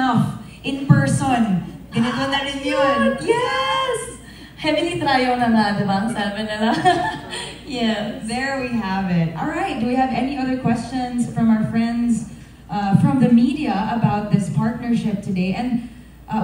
enough in person. Ganito na rin yun. Yes! Heavenly trial na nga, diba? Sabi nila. Yes. There we have it. All right, do we have any other questions from our friends from the media about this partnership today? And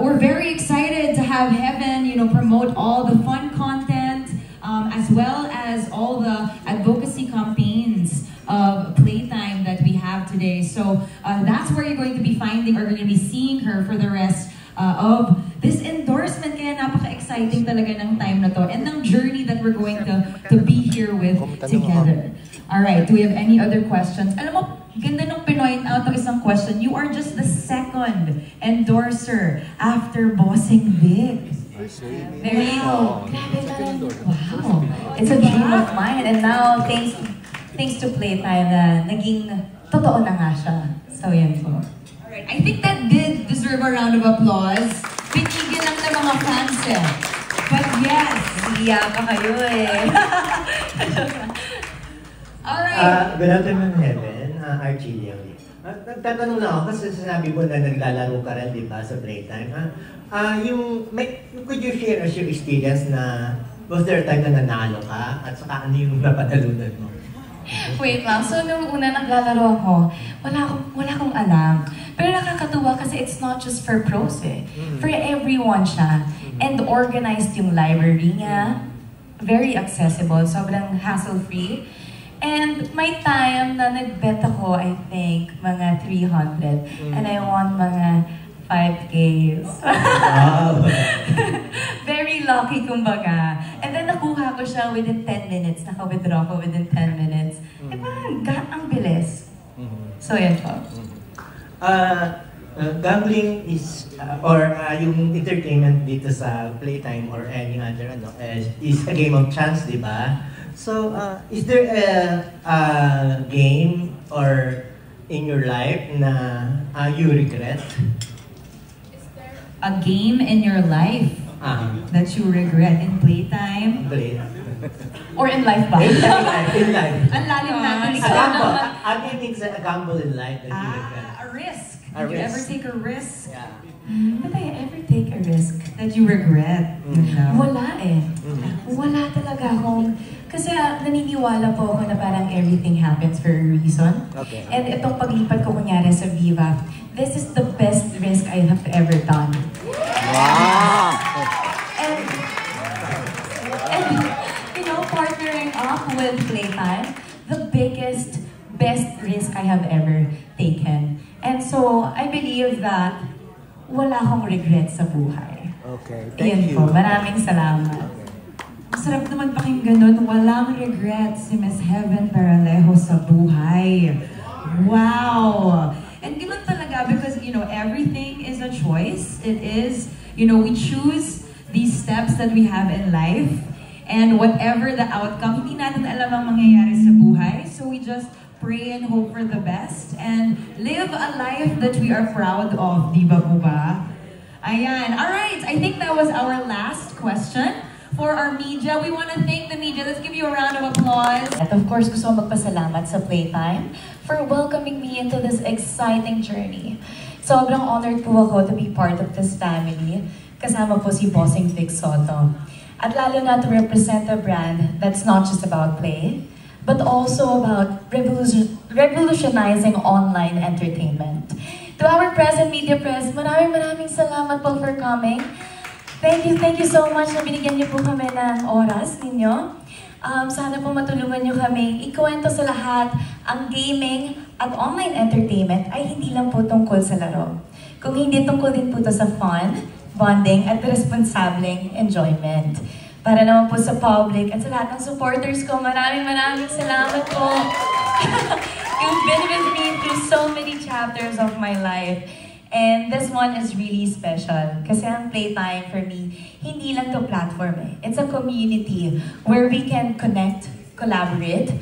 we're very excited to have Heaven, promote all the fun content as well as all the advocacy campaigns of Playtime that we have today. So that's where you're going to be finding or going to be seeing her for the rest of this endorsement. Kaya napaka-exciting talaga ng time na to and ng journey that we're going to be here with together. All right, do we have any other questions? Alam mo, ganda nung pinoint out ng isang question. You are just the second endorser after Bossing Big. There you go. Wow. It's a dream of mine. And now, thanks to Playtime, naging totoo na nga siya. So, yan po. Alright, I think that did deserve a round of applause. Pinigil lang ng mga fans eh. But yes. Iiyak pa kayo eh. Alright. Good afternoon, Heaven. Archie Leon. Nagtatanong lang ako kasi sinabi mo na naglalaro ka rin, di ba, sa Playtime. Could you share us your experience na was there a time na nanalo ka at saka ano yung napadalunan mo? Wait lang, so nung una naglalaro ako, wala akong alam. Pero nakakatuwa kasi it's not just for pros eh. For everyone siya. And organized yung library niya. Very accessible, sobrang hassle-free. And may time na nag-bet ako, I think, mga 300. And I won mga 5Ks. Wow! Very lucky, kumbaga. And then nakuha ko siya within 10 minutes. Naka-withdraw ko within 10 minutes. Eh parang ang bilis. So yan po. Gambling is, or yung entertainment dito sa Playtime or any other, is a game of chance, di ba? So, is there a game or in your life na you regret? Is there a game in your life that you regret in Playtime? Or in life ba? In life. Ang lalim natin. A gamble. How do you think a gamble in life that you regret? A risk. A Did you risk. ever take a risk? Yeah. Did I ever take a risk? That you regret? Wala eh. Wala talaga akong... Kasi naniniwala po ako na parang everything happens for a reason. Okay. And itong paglipat ko kunyari sa Viva, this is the best risk I have ever done. Wow! And partnering up with Playtime, the biggest, best risk I have ever taken. And so, I believe that wala akong regret sa buhay. Okay, thank you. Po, maraming salamat. Masarap naman pakinggan nun, walang regret si Miss Heaven Paralejo sa buhay. Wow! And ganun talaga because, everything is a choice. It is, we choose these steps that we have in life. And whatever the outcome, hindi natin alam ang mangyayari sa buhay. So we just pray and hope for the best and live a life that we are proud of, di ba po ba? Ayan. Alright, I think that was our last question. For our media, we want to thank the media. Let's give you a round of applause. At of course, gusto ko magpasalamat sa Playtime for welcoming me into this exciting journey. Sobrang honored po ako to be part of this family. Kasama po si Bossing Vic Soto. At lalo na to represent a brand that's not just about play, but also about revolutionizing online entertainment. To our present media press, maraming salamat po for coming. Thank you so much na binigyan niyo po kami ng oras ninyo. Sana po matulungan niyo kami ikuwento sa lahat ang gaming at online entertainment ay hindi lang po tungkol sa laro. Kung hindi tungkol din po ito sa fun, bonding at responsableng enjoyment. Para naman po sa public at sa lahat ng supporters ko, maraming salamat po. You've been with me through so many chapters of my life. And this one is really special kasi ang Playtime for me, hindi lang to platform eh. It's a community where we can connect, collaborate,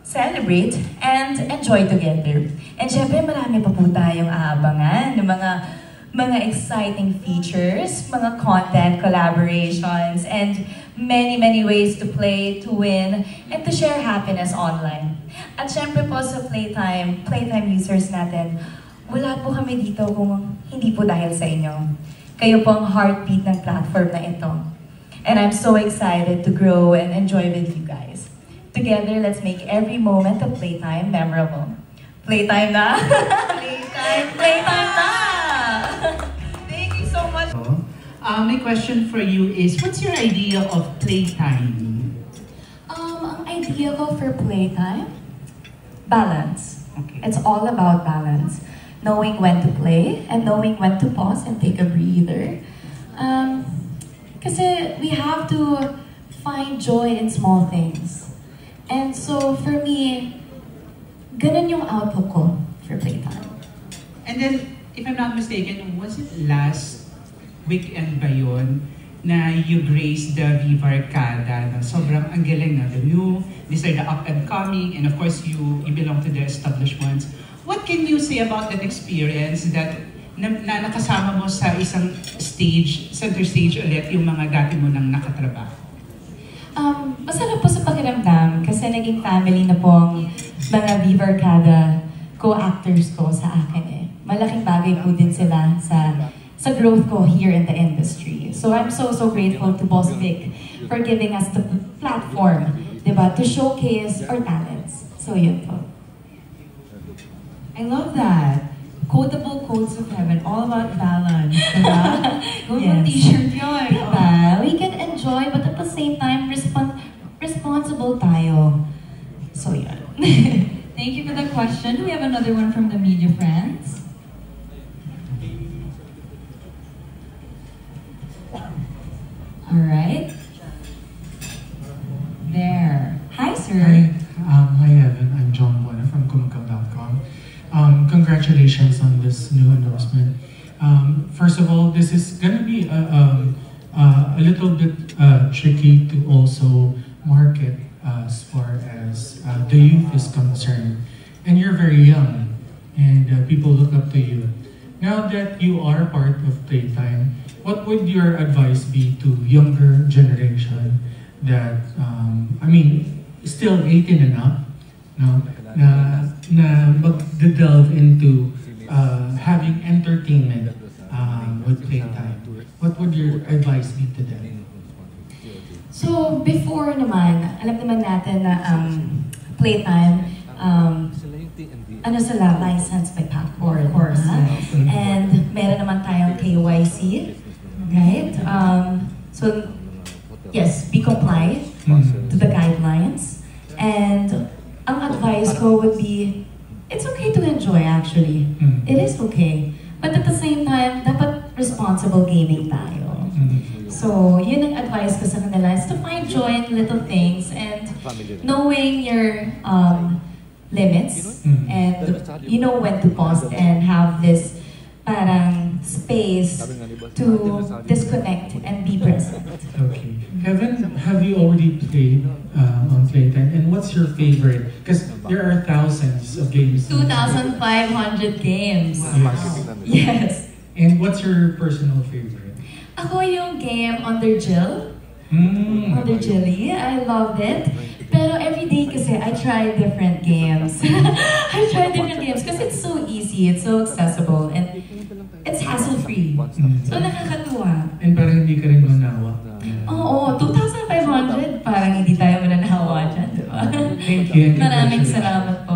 celebrate, and enjoy together. And syempre marami pa po tayong aabangan ng mga exciting features, mga content collaborations, and many ways to play, to win, and to share happiness online. At syempre po sa Playtime users natin, wala po kami dito kung hindi po dahil sa inyo. Kayo po ang heartbeat ng platform na ito. And I'm so excited to grow and enjoy with you guys. Together, let's make every moment of playtime memorable. Playtime na! Playtime na! Thank you so much. My question for you is, what's your idea of playtime? Ang idea ko for playtime, balance. Okay. It's all about balance. Knowing when to play and knowing when to pause and take a breather. Kasi we have to find joy in small things. And so for me, ganun yung outlook ko for playtime. And then, if I'm not mistaken, was it last weekend ba yun na you graced the Viva Arcada? Na sobrang ang galing na. These are the up and coming, and of course, you belong to the established ones. What can you say about that experience that na nakasama mo sa isang stage, center stage ulit, yung mga dati mo nang nakatrabaho? Masarap po sa pakiramdam kasi naging family na po ang mga Viva Arcada co-actors ko sa akin eh. Malaking bagay po din sila sa growth ko here in the industry. So I'm so grateful to Boss Vic for giving us the platform, diba, to showcase our talents. So yun po. I love that. Quotable quotes of heaven, all about balance. Diba? Yes. T-shirt yun. Diba? We can enjoy but at the same time responsible tayo. So yun. Thank you for the question. Do we have another one from the media friends? All right. There. Hi, sir. Hi, Evan. I'm John Buena from Kumakaw.com. Congratulations on this new endorsement. First of all, this is going to be a little bit tricky to also market as far as the youth is concerned. And you're very young, and people look up to you. Now that you are part of Playtime, what would your advice be to younger generation that, still 18 and up, no? na mag-delve into having entertainment with Playtime? What would your advice be to them? So before naman, alam naman natin na Playtime, sila, licensed by PACCOR, of course. And meron naman tayong KYC, right? So yes, be compliant to the guidelines. And ang advice ko would be, it's okay to enjoy actually. It is okay. But at the same time, dapat responsible gaming tayo. So, yun ang advice ko sa kanila is to find joy in little things and knowing your limits and you know when to pause and have this parang space to disconnect and be present. Okay. Kevin, have you already played on Playtime? And what's your favorite? Because there are thousands of games. 2,500 games. Wow. Yes. And what's your personal favorite? Ako yung game Under Jill. Under Jilly. I loved it. Pero every day kasi I try different games. I try different games because it's so easy, it's so accessible, and it's hassle-free. So nakakatuwa. And parang hindi ka rin manawa. Oo, 2,500. Parang hindi tayo mananawa dyan, di ba? Thank you. Maraming salamat po.